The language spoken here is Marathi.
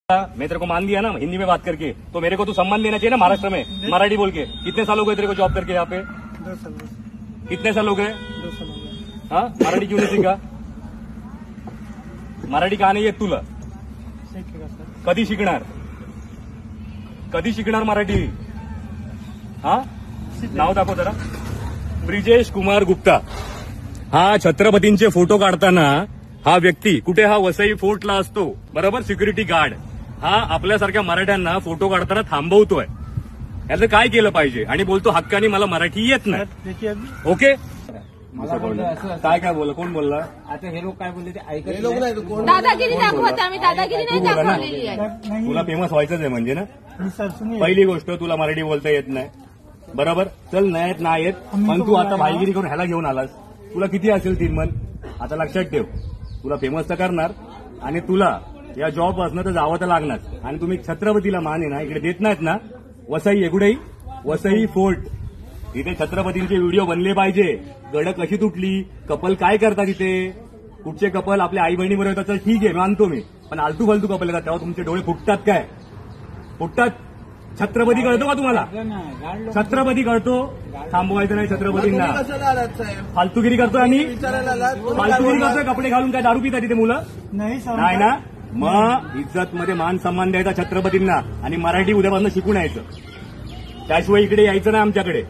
मैं तेरे को मान दिया ना हिंदी में बात करके, तो मेरे को तू सम्मान देना चाहिए ना महाराष्ट्र में मराठी बोल के। कितने साल हो गए तेरे को जॉब करके यहाँ पे? 2 साल। कितने साल हो गए? 2 साल हो गए। हाँ, मराठी क्यों नहीं शिका? मराठी का नाही येत तुला? शिकेगा सर। कधी शिकणार? कधी शिकणार मराठी? हा, नाव दाखव जरा। ब्रिजेश कुमार गुप्ता हा छत्रपतींचे फोटो काढताना हा व्यक्ती कुठे हा वसई फोर्टला असतो बरोबर, सिक्युरिटी गार्ड हा आपल्यासारख्या मराठ्यांना फोटो काढताना थांबवतोय। याचं काय केलं पाहिजे? आणि बोलतो हक्कानी मला मराठी येत नाही। देखिए अभी ओके, काय बोलला? कोण बोलला? आता हे लोक काय बोलले ते ऐकत दादागिरी दाखवत आम्ही दादागिरी नाही दाखवलेली आहे। नहीं तुला फेमस व्हायचंच आहे म्हणजे ना? नहीं सर सुनिए। पहिली गोष्ट तुला मराठी बोलता येत नाही बरोबर, चल नाही येत, पण तू आता भाईगिरी करून ह्याला घेऊन आलास। तुला किती असेल 3 मन? आता लक्षात ठेव, तुला फेमस तर करणार आणि तुला या जॉब असणं तर जावं तर लागणार। आणि तुम्ही छत्रपतीला मान आहे ना इकडे देत नाहीत ना, वसई एकुडेही वसई फोर्ट इथे छत्रपतींचे व्हिडिओ बनले पाहिजे। गड कशी तुटली, कपल काय करतात इथे, कुठचे कपल आपल्या आई बहिणी बरोबर येतात तर ठीक आहे मानतो मी, पण आलतू फालतू कपल येतात तेव्हा तुमचे डोळे फुटतात काय? फुटतात? छत्रपती कळतो का तुम्हाला? छत्रपती कळतो? थांबवायचं नाही छत्रपतींना। फालतूगिरी करतोय आणि फालतूगिरी करतोय, कपडे घालून काय दारू पितात तिथे मुलं? नहीं सर। नाही ना, मग इज्जत मध्ये मान सन्मान द्यायचा छत्रपतींना आणि मराठी उद्यापासून शिकून यायचं, त्याशिवाय इकडे यायचं नाही आमच्याकडे।